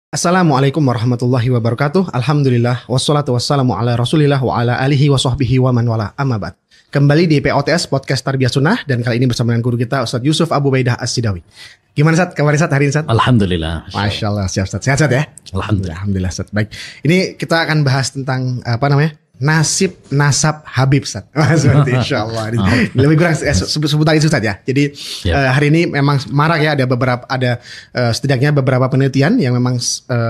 Assalamualaikum warahmatullahi wabarakatuh. Alhamdulillah wassalatu wassalamu ala Rasulillah wa ala alihi wa sahbihi wa man wala amma ba'd. Kembali di POTS Podcast Tarbiyah Sunnah dan kali ini bersama dengan guru kita Ustaz Yusuf Abu Baidah As-Sidawi. Gimana Ustaz? Kabar Ustaz hari ini Ustaz? Alhamdulillah. Masya Allah, siap Ustaz. Sehat ya? Alhamdulillah. Alhamdulillah Ustaz. Baik. Ini kita akan bahas tentang nasib nasab Habib Ustaz. Seperti insyaallah. Lebih kurang sebutan itu Ustaz ya. Jadi hari ini memang marak ya, ada setidaknya beberapa penelitian yang memang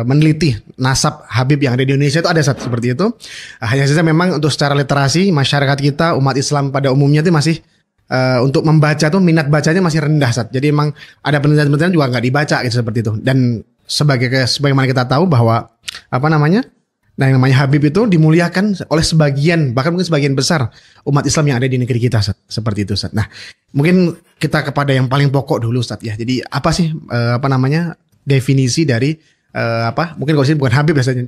meneliti nasab Habib yang ada di Indonesia itu ada Ustaz seperti itu. Hanya saja memang untuk secara literasi masyarakat kita umat Islam pada umumnya itu masih untuk membaca tuh minat bacanya masih rendah Ustaz. Jadi memang ada penelitian-penelitian juga nggak dibaca gitu seperti itu. Dan sebagaimana kita tahu bahwa Nah, yang namanya Habib itu dimuliakan oleh sebagian, bahkan mungkin sebagian besar umat Islam yang ada di negeri kita, Ustaz. Seperti itu, Ustaz. Nah, mungkin kita kepada yang paling pokok dulu, Ustaz ya. Jadi apa sih definisi dari mungkin kalau sih bukan Habib biasanya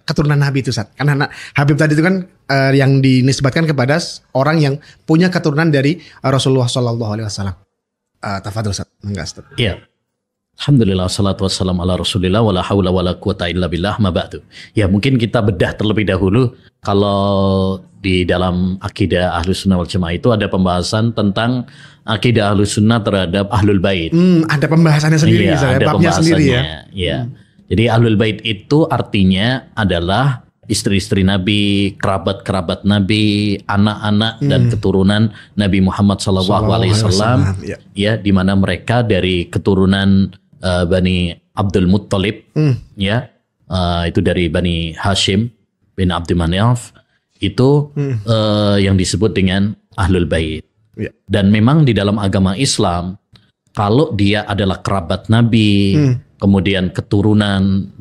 keturunan Nabi itu, Ustaz. Karena Habib tadi itu kan yang dinisbatkan kepada orang yang punya keturunan dari Rasulullah Shallallahu Alaihi Wasallam. Tafadhol, Ustaz. Enggak, Ustaz. Iya. Alhamdulillah, salatu wassalam ala Rasulillah, wala hawla wala quwata illa billah, ma ba'du. Ya, mungkin kita bedah terlebih dahulu. Kalau di dalam akidah Ahlus Sunnah wal Jamaah itu ada pembahasan tentang akidah Ahlus Sunnah terhadap Ahlul Bait. Ada pembahasannya sendiri, iya, ada babnya sendiri ya. Ya. Jadi Ahlul Bait itu artinya adalah istri-istri Nabi, kerabat-kerabat Nabi, anak-anak dan keturunan Nabi Muhammad SAW. Ya, di mana mereka dari keturunan Bani Abdul Muttalib, itu dari Bani Hashim bin Abdul Manaf, itu yang disebut dengan Ahlul Bait. Dan memang di dalam agama Islam, kalau dia adalah kerabat Nabi, kemudian keturunan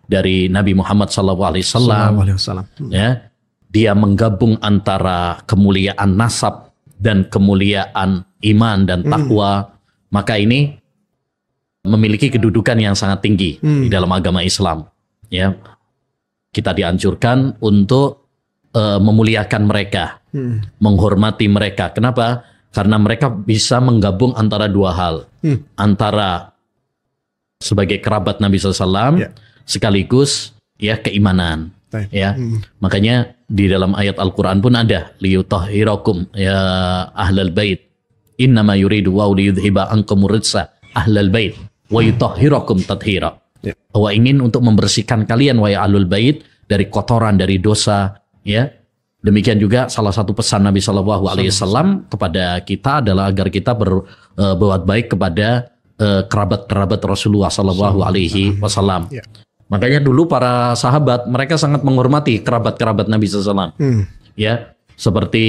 dari Nabi Muhammad SAW, ya, dia menggabung antara kemuliaan nasab dan kemuliaan iman dan takwa, maka ini memiliki kedudukan yang sangat tinggi di dalam agama Islam. Ya, kita dianjurkan untuk memuliakan mereka, menghormati mereka. Kenapa? Karena mereka bisa menggabung antara dua hal, antara sebagai kerabat Nabi SAW, sekaligus ya keimanan. Ya, makanya di dalam ayat Al-Quran pun ada liyutahhirakum ya ahlal bait, innama yuridu wa liyudhiba ankum rijsa ahlal bait wa yutahhirakum tathira. Bahwa ingin untuk membersihkan kalian wahai ahlul bait dari kotoran, dari dosa, ya. Demikian juga salah satu pesan Nabi SAW kepada kita adalah agar kita berbuat baik kepada kerabat-kerabat Rasulullah SAW. Makanya dulu para sahabat mereka sangat menghormati kerabat-kerabat Nabi SAW. Ya, seperti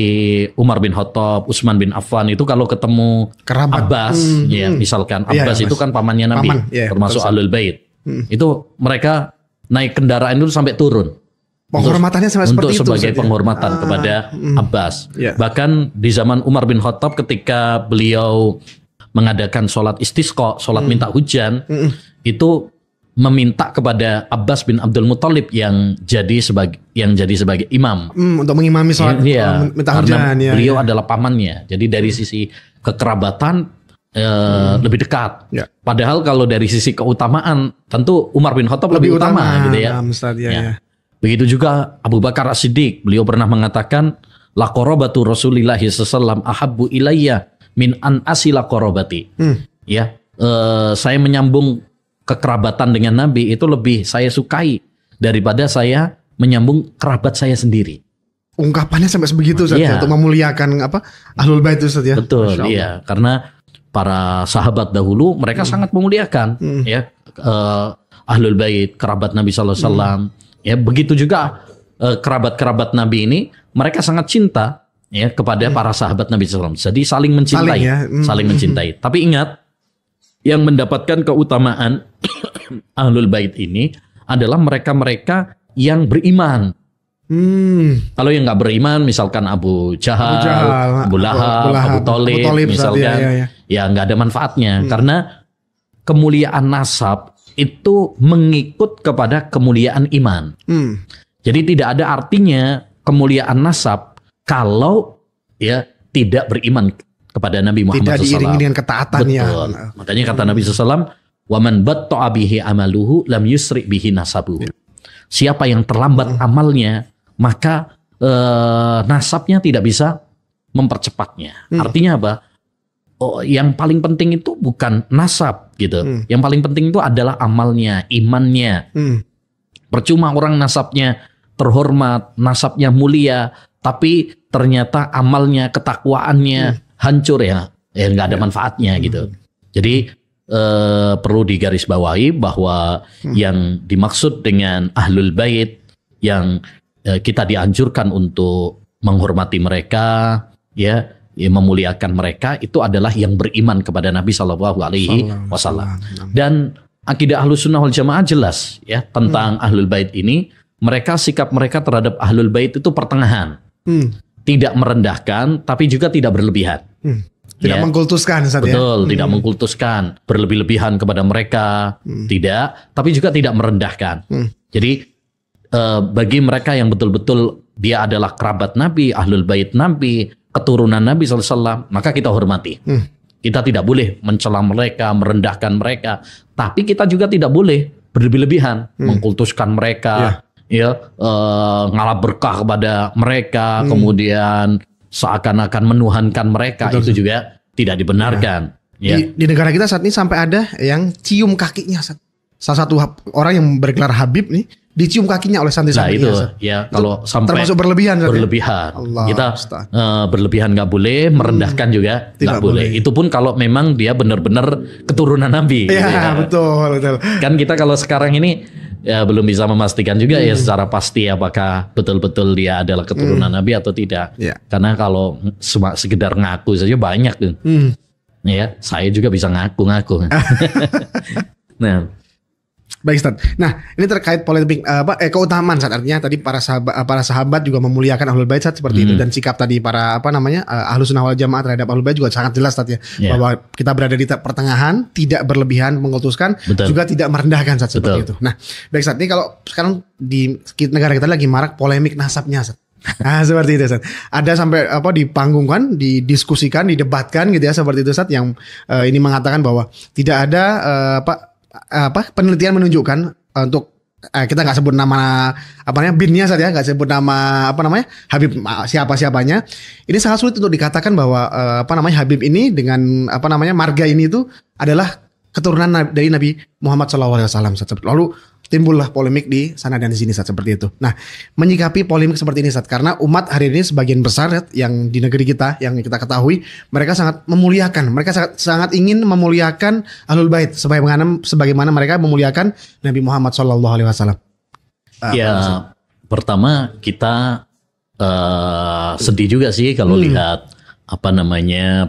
Umar bin Khattab, Utsman bin Affan itu kalau ketemu kerabat Abbas, misalkan Abbas itu kan pamannya Nabi, termasuk Ahlul Bait. Itu mereka naik kendaraan itu sampai turun. Penghormatannya sampai untuk seperti itu sebagai penghormatan kepada Abbas. Bahkan di zaman Umar bin Khattab ketika beliau mengadakan sholat istisqa, sholat minta hujan, itu meminta kepada Abbas bin Abdul Muttalib yang jadi sebagai imam untuk mengimami sholat minta hujan. Beliau adalah pamannya, jadi dari sisi kekerabatan lebih dekat. Padahal kalau dari sisi keutamaan tentu Umar bin Khattab lebih utama gitu ya. Begitu juga Abu Bakar As-Siddiq, beliau pernah mengatakan la qarabatu Rasulillahi sallallahu ahabbu ilayya min an asila qarabati. Saya menyambung kekerabatan dengan Nabi itu lebih saya sukai daripada saya menyambung kerabat saya sendiri. Ungkapannya sampai sebegitu Ustaz, untuk memuliakan Ahlul Bait itu Ustaz ya. Betul, iya, karena para sahabat dahulu mereka sangat memuliakan Ahlul Bait, kerabat Nabi sallallahu alaihi wasallam. Ya, begitu juga kerabat-kerabat Nabi ini mereka sangat cinta kepada para sahabat Nabi sallallahu alaihi wasallam. Jadi saling mencintai, saling mencintai. Tapi ingat, yang mendapatkan keutamaan Ahlul Bait ini adalah mereka-mereka yang beriman. Kalau yang nggak beriman, misalkan Abu Jahal, Abu Lahab, Abu Thalib misalkan, ya nggak ada manfaatnya. Karena kemuliaan nasab itu mengikut kepada kemuliaan iman. Jadi tidak ada artinya kemuliaan nasab kalau tidak beriman kepada Nabi Muhammad SAW. Tidak diiringi dengan ketaatan. Betul. Makanya kata Nabi SAW, Wa man batta'a bihi amaluhu lam yusri bihi nasabuhu. Siapa yang terlambat amalnya, maka nasabnya tidak bisa mempercepatnya. Artinya apa? Oh, yang paling penting itu bukan nasab gitu. Yang paling penting itu adalah amalnya, imannya. Percuma orang nasabnya terhormat, nasabnya mulia, tapi ternyata amalnya, ketakwaannya hancur ya nggak ada manfaatnya gitu. Jadi perlu digarisbawahi bahwa yang dimaksud dengan ahlul bait yang kita dianjurkan untuk menghormati mereka, ya memuliakan mereka, itu adalah yang beriman kepada Nabi Shallallahu Alaihi Wasallam. Dan akidah Ahlus Sunnah wal Jamaah jelas ya tentang ahlul bait ini. Mereka, sikap mereka terhadap ahlul bait itu pertengahan, tidak merendahkan, tapi juga tidak berlebihan. Tidak mengkultuskan, betul, tidak mengkultuskan, berlebih-lebihan kepada mereka, tidak, tapi juga tidak merendahkan. Jadi bagi mereka yang betul-betul dia adalah kerabat Nabi, ahlul bait Nabi, keturunan Nabi SAW, maka kita hormati. Kita tidak boleh mencela mereka, merendahkan mereka, tapi kita juga tidak boleh berlebih-lebihan, mengkultuskan mereka, ngalap berkah kepada mereka, kemudian seakan-akan menuhankan mereka, betul, itu juga tidak dibenarkan. Di negara kita saat ini sampai ada yang cium kakinya. Salah satu orang yang bergelar Habib nih dicium kakinya oleh santri-santri. Nah itu ya kalau sampai termasuk berlebihan. Kita berlebihan nggak boleh, merendahkan juga nggak boleh. Itu pun kalau memang dia benar-benar keturunan Nabi. Iya, gitu ya. Betul. Kan kita kalau sekarang ini ya belum bisa memastikan juga ya secara pasti apakah betul-betul dia adalah keturunan Nabi atau tidak. Karena kalau sekedar ngaku saja banyak tuh. Ya, saya juga bisa ngaku-ngaku. Nah, baik Ustaz. Nah, ini terkait polemik keutamaan Ustaz. Artinya tadi para sahabat juga memuliakan ahlul bait Ustaz, seperti itu, dan sikap tadi para Ahlus Sunnah wal Jamaah terhadap ahlul bait juga sangat jelas Ustaz ya. Bahwa kita berada di pertengahan, tidak berlebihan mengkultuskan, juga tidak merendahkan Ustaz, seperti itu. Nah, baik Ustaz, ini kalau sekarang di negara kita lagi marak polemik nasabnya Ustaz. Nah, seperti itu Ustaz. Ada sampai dipanggungkan, didiskusikan, didebatkan gitu ya, seperti itu Ustaz, yang ini mengatakan bahwa tidak ada penelitian menunjukkan untuk kita nggak sebut nama binnya saja, nggak sebut nama Habib siapanya. Ini sangat sulit untuk dikatakan bahwa Habib ini dengan marga ini itu adalah keturunan dari Nabi Muhammad SAW. Lalu timbullah polemik di sana dan di sini Ustaz, seperti itu. Nah, menyikapi polemik seperti ini Ustaz, karena umat hari ini sebagian besar yang di negeri kita yang kita ketahui, mereka sangat memuliakan, mereka sangat ingin memuliakan ahlul bait sebagaimana mereka memuliakan Nabi Muhammad SAW. Ya, pertama kita sedih juga sih kalau lihat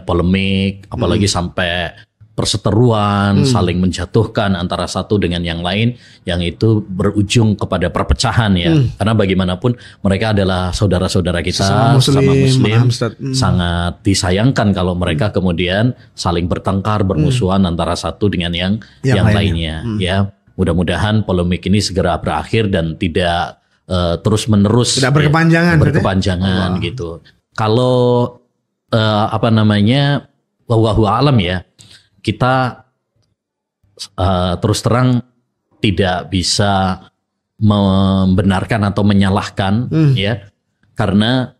polemik, apalagi sampai perseteruan, saling menjatuhkan antara satu dengan yang lain, yang itu berujung kepada perpecahan ya. Karena bagaimanapun mereka adalah saudara-saudara kita, sama muslim, sangat disayangkan kalau mereka kemudian saling bertengkar, bermusuhan antara satu dengan yang lainnya. Ya, mudah-mudahan polemik ini segera berakhir dan tidak terus-menerus, tidak berkepanjangan gitu. Kalau wallahu a'lam ya, kita terus terang tidak bisa membenarkan atau menyalahkan ya, karena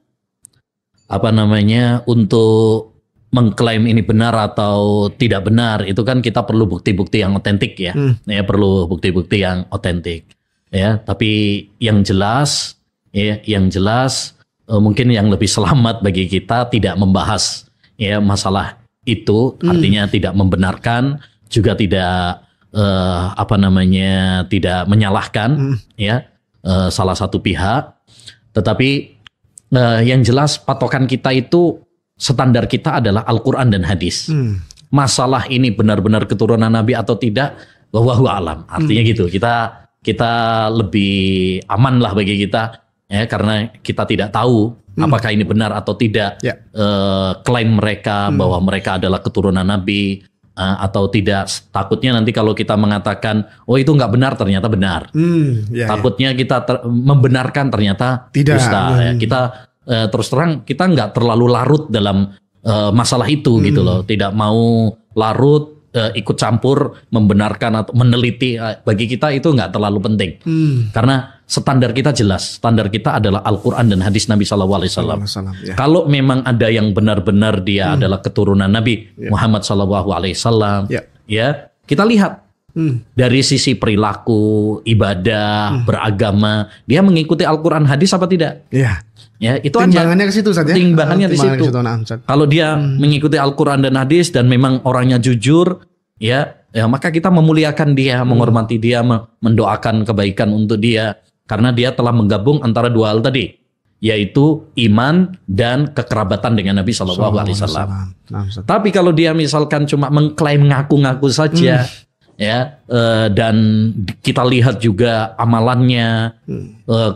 untuk mengklaim ini benar atau tidak benar itu kan kita perlu bukti-bukti yang otentik ya, perlu bukti-bukti yang otentik ya. Tapi yang jelas mungkin yang lebih selamat bagi kita tidak membahas ya masalah itu, artinya tidak membenarkan, juga tidak tidak menyalahkan ya salah satu pihak. Tetapi yang jelas patokan kita itu, standar kita adalah Al-Quran dan hadis. Masalah ini benar-benar keturunan Nabi atau tidak, wallahu a'lam. Artinya gitu, kita lebih aman lah bagi kita ya, karena kita tidak tahu apakah ini benar atau tidak, klaim mereka bahwa mereka adalah keturunan Nabi atau tidak. Takutnya nanti kalau kita mengatakan itu nggak benar, ternyata benar. Takutnya kita membenarkan, ternyata tidak. Dusta. Ya. Kita terus terang kita nggak terlalu larut dalam masalah itu gitu loh. Tidak mau larut ikut campur membenarkan atau meneliti, bagi kita itu nggak terlalu penting. Karena standar kita jelas, standar kita adalah Al-Quran dan hadis Nabi SAW. Ya. Kalau memang ada yang benar-benar dia adalah keturunan Nabi Muhammad SAW, ya kita lihat dari sisi perilaku, ibadah, beragama, dia mengikuti Al-Quran hadis apa tidak? Ya, itu timbangannya ke situ saja. Timbangannya di situ. Kalau dia mengikuti Al-Quran dan hadis dan memang orangnya jujur, ya maka kita memuliakan dia, menghormati dia, mendoakan kebaikan untuk dia, karena dia telah menggabung antara dua hal tadi, yaitu iman dan kekerabatan dengan Nabi SAW. Tapi kalau dia misalkan cuma mengklaim ngaku-ngaku saja, dan kita lihat juga amalannya,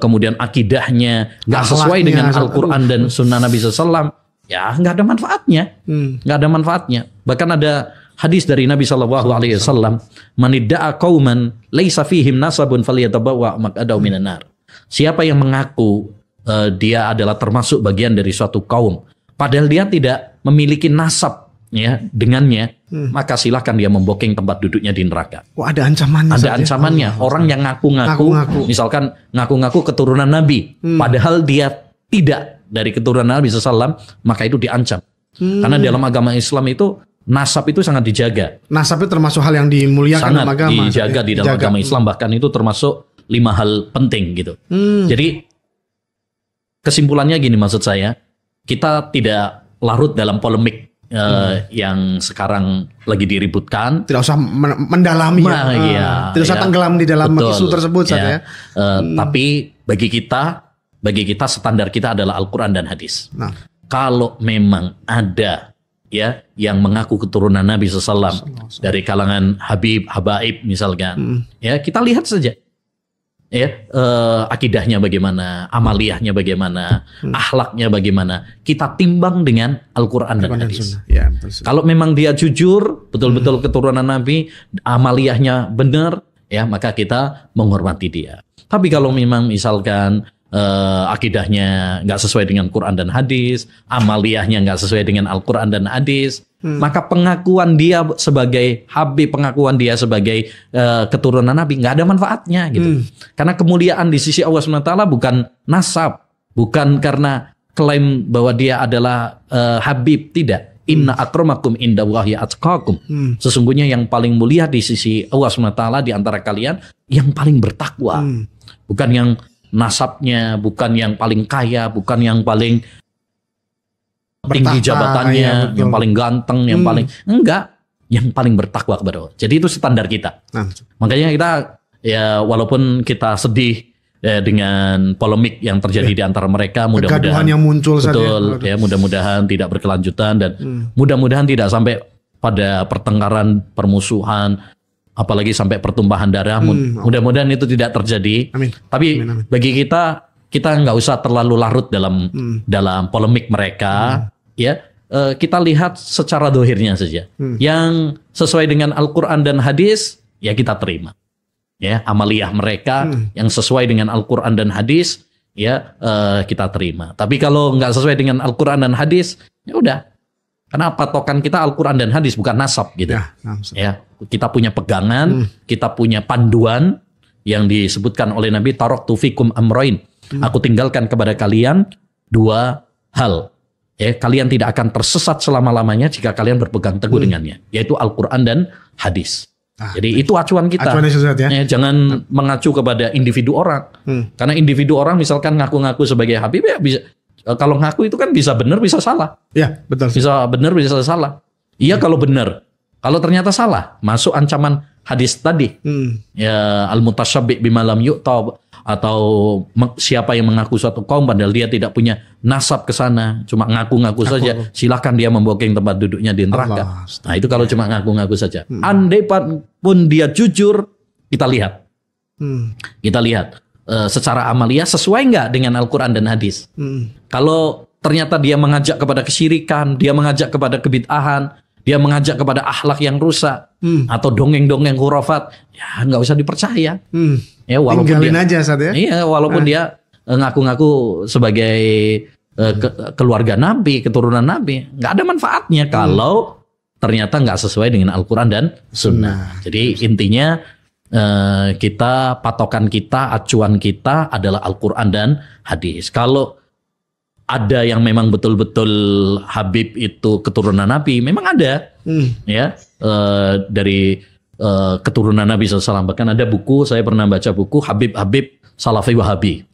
kemudian akidahnya nggak sesuai dengan Al-Quran dan Sunnah Nabi SAW, ya nggak ada manfaatnya, nggak ada manfaatnya. Bahkan ada hadis dari Nabi SAW, "Manidda'a qauman laisa fihim nasabun falyatabawwa maq'adahu minan nar." Siapa yang mengaku dia adalah termasuk bagian dari suatu kaum, padahal dia tidak memiliki nasab dengannya, maka silahkan dia membooking tempat duduknya di neraka. Wah, ada ancamannya. Ada ancamannya. Orang yang ngaku-ngaku, misalkan ngaku-ngaku keturunan Nabi, padahal dia tidak dari keturunan Nabi SAW, maka itu diancam. Karena dalam agama Islam itu nasab itu sangat dijaga. Nasab itu termasuk hal yang dimuliakan dalam agama. Sangat dijaga di dalam agama Islam, bahkan itu termasuk 5 hal penting gitu. Jadi kesimpulannya gini, maksud saya, kita tidak larut dalam polemik yang sekarang lagi diributkan. Tidak usah mendalami, tidak usah tenggelam di dalam isu tersebut saja. Tapi bagi kita standar kita adalah Al-Quran dan hadis. Kalau memang ada yang mengaku keturunan Nabi SAW dari kalangan habaib misalkan, kita lihat saja. Akidahnya bagaimana, amaliyahnya bagaimana, akhlaknya bagaimana, kita timbang dengan Al-Quran dan hadis. Kalau memang dia jujur, betul-betul keturunan Nabi, amaliyahnya benar, maka kita menghormati dia. Tapi kalau memang misalkan akidahnya nggak sesuai dengan Quran dan hadis, amaliyahnya nggak sesuai dengan Al-Quran dan hadis, maka pengakuan dia sebagai habib, pengakuan dia sebagai keturunan Nabi nggak ada manfaatnya gitu. Karena kemuliaan di sisi Allah SWT bukan nasab, bukan karena klaim bahwa dia adalah habib, tidak. Inna akramakum indallahi atqakum. Sesungguhnya yang paling mulia di sisi Allah SWT di antara kalian yang paling bertakwa, bukan yang nasabnya, bukan yang paling kaya, bukan yang paling tinggi jabatannya, yang paling ganteng, yang paling enggak, yang paling bertakwa kepada Allah. Jadi itu standar kita. Makanya kita walaupun kita sedih dengan polemik yang terjadi di antara mereka, mudah-mudahan yang muncul mudah-mudahan tidak berkelanjutan dan mudah-mudahan tidak sampai pada pertengkaran, permusuhan, apalagi sampai pertumpahan darah. Mudah-mudahan itu tidak terjadi. Tapi bagi kita nggak usah terlalu larut dalam polemik mereka. Kita lihat secara dohirnya saja. Yang sesuai dengan Al-Quran dan hadis, ya kita terima. Amaliyah mereka yang sesuai dengan Al-Quran dan hadis, kita terima. Tapi kalau nggak sesuai dengan Al-Quran dan hadis, ya udah. Karena patokan kita Al-Quran dan hadis, bukan nasab gitu. Kita punya pegangan, kita punya panduan yang disebutkan oleh Nabi, taraktu fikum amrain. Aku tinggalkan kepada kalian 2 hal. Kalian tidak akan tersesat selama-lamanya jika kalian berpegang teguh dengannya, yaitu Al-Quran dan hadis. Jadi itu acuan kita. Jangan mengacu kepada individu orang. Karena individu orang misalkan ngaku-ngaku sebagai habib, ya bisa. Kalau ngaku itu kan bisa benar, bisa salah. Ya, betul. Bisa benar, bisa salah. Iya kalau benar. Kalau ternyata salah, masuk ancaman hadis tadi. Al-mutasyabbi' bima lam yu'ta, atau siapa yang mengaku suatu kaum padahal dia tidak punya nasab ke sana, cuma ngaku-ngaku saja, silakan dia membooking tempat duduknya di neraka. Nah, itu kalau cuma ngaku-ngaku saja. Andai pun dia jujur, kita lihat. Kita lihat secara amaliyah sesuai nggak dengan Al-Quran dan hadis. Kalau ternyata dia mengajak kepada kesyirikan, dia mengajak kepada kebid'ahan, dia mengajak kepada akhlak yang rusak, atau dongeng-dongeng khurafat, ya nggak usah dipercaya. Walaupun tinggalin dia, aja saat ya. Iya, walaupun dia ngaku-ngaku sebagai keluarga Nabi, keturunan Nabi, nggak ada manfaatnya kalau ternyata nggak sesuai dengan Al-Quran dan Sunnah. Jadi intinya kita, patokan kita, acuan kita adalah Al-Quran dan hadis. Kalau ada yang memang betul-betul Habib itu keturunan Nabi, memang ada, ya, dari keturunan Nabi SAW. Bahkan ada buku, saya pernah baca buku Habib Salafi Wahabi.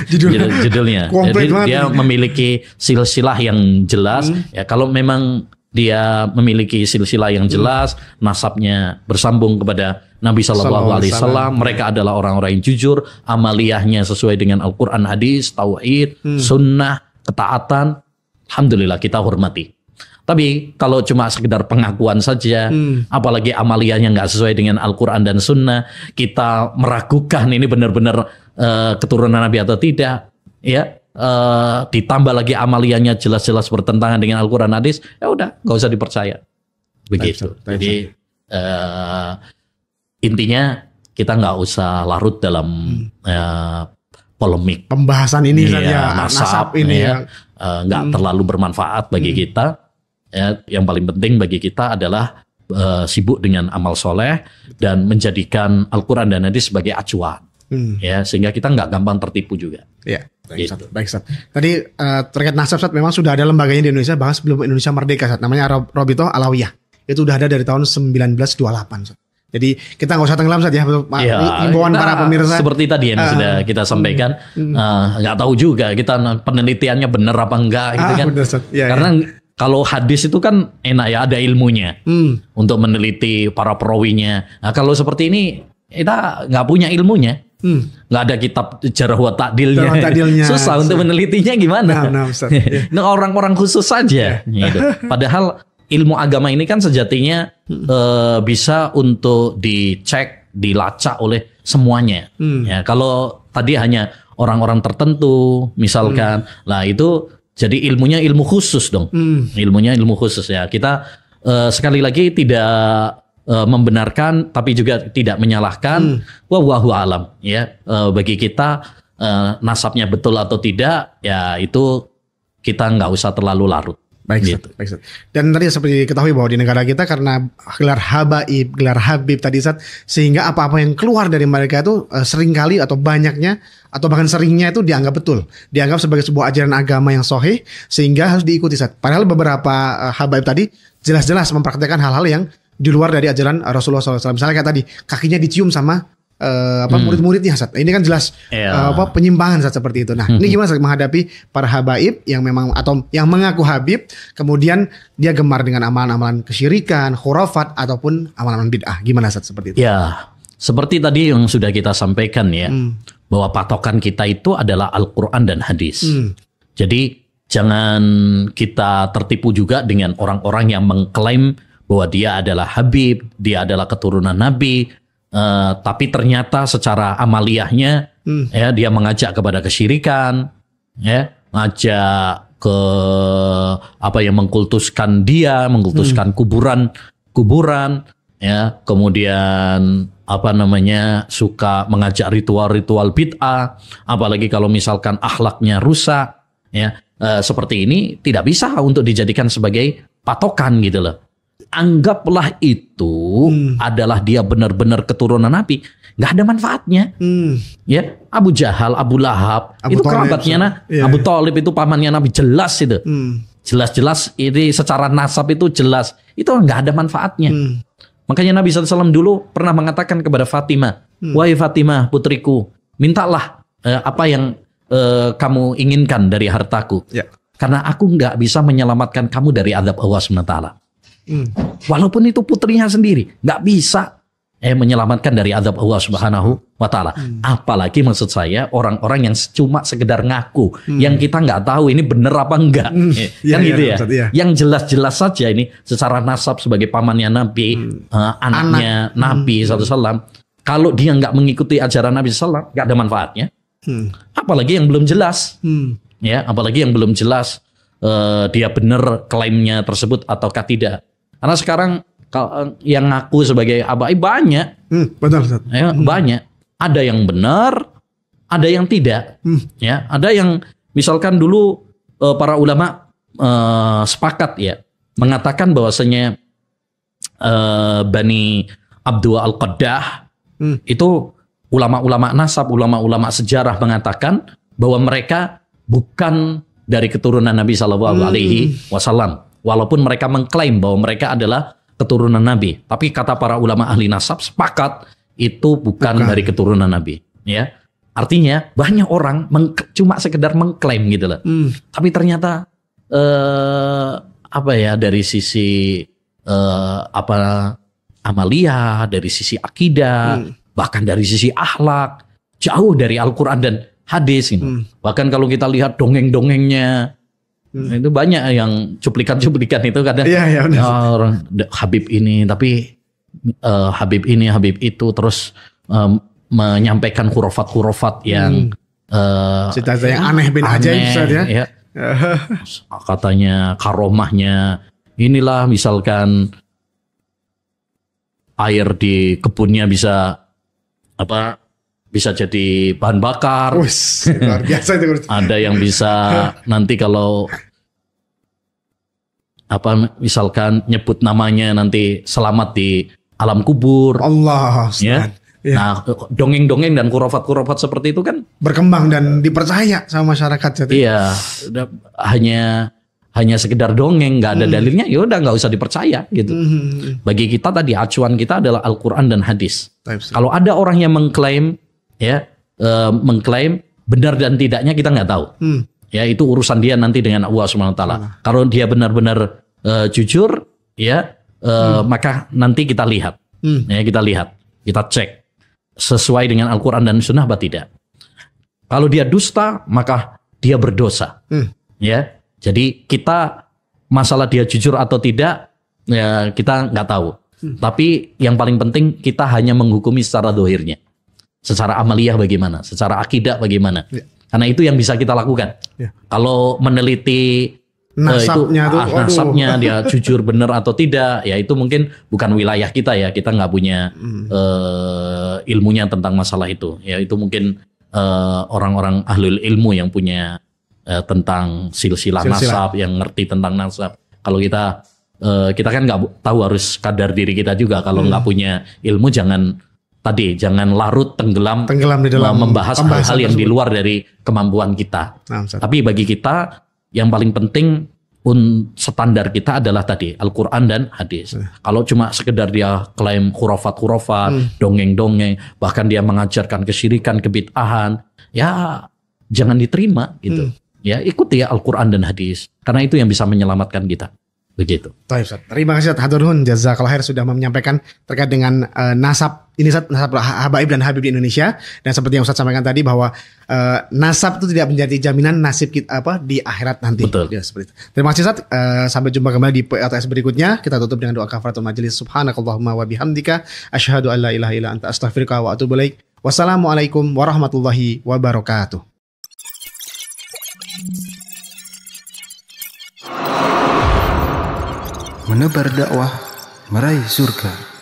Judulnya. Jadi dia memiliki silsilah yang jelas. Ya, kalau memang dia memiliki silsilah yang jelas, nasabnya bersambung kepada Nabi Sallallahu Alaihi Wasallam. Mereka adalah orang-orang yang jujur, amaliyahnya sesuai dengan Al-Quran, hadis, tauhid, sunnah, ketaatan. Alhamdulillah kita hormati. Tapi kalau cuma sekedar pengakuan saja, apalagi amaliyahnya nggak sesuai dengan Al-Quran dan Sunnah, kita meragukan ini benar-benar keturunan Nabi atau tidak, ya. Ditambah lagi amaliyahnya jelas-jelas bertentangan dengan Al-Quran hadis, ya udah nggak usah dipercaya. Begitu. Jadi intinya kita nggak usah larut dalam polemik pembahasan ini saja, nasab ini ya, nggak terlalu bermanfaat bagi kita. Ya, yang paling penting bagi kita adalah sibuk dengan amal soleh dan menjadikan Al-Quran dan hadis sebagai acuan, ya, sehingga kita nggak gampang tertipu juga. Ya, baik Ustaz. Tadi terkait nasab, Ustaz, memang sudah ada lembaganya di Indonesia bahkan sebelum Indonesia merdeka, Ustaz. Namanya Robitoh Alawiyah. Itu udah ada dari tahun 1928, Ustaz. Jadi kita nggak usah tenggelam saja ya, himbauan para pemirsa. Seperti tadi yang sudah kita sampaikan, nggak tahu juga kita penelitiannya benar apa enggak gitu kan. Benar, karena kalau hadis itu kan enak ya, ada ilmunya untuk meneliti para perawinya. Nah, kalau seperti ini kita nggak punya ilmunya, nggak ada kitab jarh wa ta'dilnya. Susah untuk menelitinya gimana. Ini orang-orang khusus saja. Gitu. Padahal ilmu agama ini kan sejatinya bisa untuk dicek, dilacak oleh semuanya. Ya, kalau tadi hanya orang-orang tertentu, misalkan, lah itu jadi ilmunya ilmu khusus dong. Ilmunya ilmu khusus ya. Kita sekali lagi tidak membenarkan, tapi juga tidak menyalahkan. Wallahu alam ya. Bagi kita nasabnya betul atau tidak, ya itu kita nggak usah terlalu larut. Baik, gitu. Baik. Dan tadi seperti diketahui bahwa di negara kita karena gelar habaib, gelar habib tadi, Ustaz, sehingga apa-apa yang keluar dari mereka itu seringkali atau banyaknya atau bahkan seringnya itu dianggap betul, dianggap sebagai sebuah ajaran agama yang sahih sehingga harus diikuti, Ustaz. Padahal beberapa habaib tadi jelas-jelas mempraktikkan hal-hal yang di luar dari ajaran Rasulullah SAW. Misalnya kayak tadi kakinya dicium sama murid-muridnya, Ustaz. Ini kan jelas penyimpangan, Ustaz, seperti itu. Nah, ini gimana, Ustaz, menghadapi para habaib yang memang atau yang mengaku habib, kemudian dia gemar dengan amalan-amalan kesyirikan, khurafat ataupun amalan bid'ah. Gimana, Ustaz, seperti itu? Ya, seperti tadi yang sudah kita sampaikan ya, bahwa patokan kita itu adalah Al-Quran dan hadis. Jadi jangan kita tertipu juga dengan orang-orang yang mengklaim bahwa dia adalah habib, dia adalah keturunan Nabi. Tapi ternyata secara amaliyahnya ya dia mengajak kepada kesyirikan, ya, ngajak ke apa yang mengkultuskan dia, mengkultuskan kuburan, ya, kemudian apa namanya suka mengajak ritual-ritual bid'ah, apalagi kalau misalkan akhlaknya rusak, ya, seperti ini tidak bisa untuk dijadikan sebagai patokan gitu loh. Anggaplah itu adalah dia benar-benar keturunan Nabi, nggak ada manfaatnya. Ya, Abu Jahal, Abu Lahab, itu kerabatnya Abu Thalib itu pamannya Nabi, jelas itu, jelas-jelas ini secara nasab itu jelas, itu nggak ada manfaatnya. Makanya Nabi SAW dulu pernah mengatakan kepada Fatimah, wahai Fatimah putriku, mintalah apa yang kamu inginkan dari hartaku, karena aku nggak bisa menyelamatkan kamu dari azab Allah SWT. Walaupun itu putrinya sendiri nggak bisa menyelamatkan dari azab Allah Subhanahu wa Ta'ala. Apalagi maksud saya orang-orang yang cuma sekedar ngaku, yang kita nggak tahu ini bener apa enggak, kan gitu ya. Yang jelas-jelas saja ini secara nasab sebagai pamannya Nabi, anaknya Nabi SAW. Kalau dia nggak mengikuti ajaran Nabi SAW, nggak ada manfaatnya. Apalagi yang belum jelas, ya, apalagi yang belum jelas dia benar klaimnya tersebut ataukah tidak. Karena sekarang yang ngaku sebagai habaib banyak, betul, ya, banyak. Ada yang benar, ada yang tidak. Ya, ada yang misalkan dulu para ulama sepakat ya mengatakan bahwasanya Bani Abdul Al-Qaddah itu ulama-ulama nasab, ulama-ulama sejarah mengatakan bahwa mereka bukan dari keturunan Nabi Shallallahu Alaihi Wasallam, walaupun mereka mengklaim bahwa mereka adalah keturunan Nabi, tapi kata para ulama ahli nasab sepakat itu bukan dari keturunan Nabi. Ya, artinya banyak orang cuma sekedar mengklaim gitu loh. Tapi ternyata dari sisi amaliyah, dari sisi akidah, bahkan dari sisi akhlak jauh dari Al-Quran dan hadis gitu. Bahkan kalau kita lihat dongeng-dongengnya itu banyak yang cuplikan-cuplikan itu kadang orang Habib ini, tapi Habib ini, Habib itu, terus menyampaikan khurafat-khurafat yang cerita yang aneh bin ajaib ya. Katanya karomahnya inilah, misalkan air di kebunnya bisa jadi bahan bakar. Luar biasa itu. Ada yang bisa nanti kalau misalkan nyebut namanya nanti selamat di alam kubur. Allah. Ya. Nah, dongeng-dongeng dan khurafat-khurafat seperti itu kan berkembang dan dipercaya sama masyarakat. Iya, hanya sekedar dongeng, nggak ada dalilnya, ya udah nggak usah dipercaya gitu. Bagi kita tadi acuan kita adalah Al-Quran dan hadis. Kalau ada orang yang mengklaim benar dan tidaknya kita nggak tahu. Ya, itu urusan dia nanti dengan Allah Subhanahu wa taala. Kalau dia benar-benar jujur, maka nanti kita lihat. Kita cek sesuai dengan Al-Quran dan Sunnah apa tidak. Kalau dia dusta, maka dia berdosa. Ya, jadi kita masalah dia jujur atau tidak, ya kita nggak tahu. Tapi yang paling penting kita hanya menghukumi secara dohirnya. Secara amaliyah bagaimana, secara akidah bagaimana. Karena itu yang bisa kita lakukan. Kalau meneliti nasabnya dia jujur benar atau tidak, ya itu mungkin bukan wilayah kita ya. Kita nggak punya ilmunya tentang masalah itu. Ya itu mungkin orang-orang ahlul ilmu yang punya tentang silsilah nasab, yang ngerti tentang nasab. Kalau kita kan nggak tahu, harus kadar diri kita juga. Kalau nggak punya ilmu jangan larut tenggelam di dalam membahas hal-hal yang di luar dari kemampuan kita. Tapi bagi kita yang paling penting standar kita adalah tadi Al-Quran dan hadis. Kalau cuma sekedar dia klaim khurafat, dongeng-dongeng, bahkan dia mengajarkan kesyirikan, kebid'ahan, ya jangan diterima gitu. Ya ikuti ya Al-Quran dan hadis, karena itu yang bisa menyelamatkan kita. Begitu. Terima kasih Hatur Nuhun, jazakallahu khair sudah menyampaikan terkait dengan nasab habaib dan habib di Indonesia. Dan seperti yang Ustaz sampaikan tadi bahwa nasab itu tidak menjadi jaminan nasib kita di akhirat nanti. Betul. Ya, seperti itu. Terima kasih Ustaz. Sampai jumpa kembali di PLTS berikutnya. Kita tutup dengan doa kafaratul majelis. Subhanakallahumma wa bihamdika asyhadu an la ilaha illa anta astaghfiruka wa atubu ilaik. Wassalamualaikum warahmatullahi wabarakatuh. Menebar dakwah, meraih surga.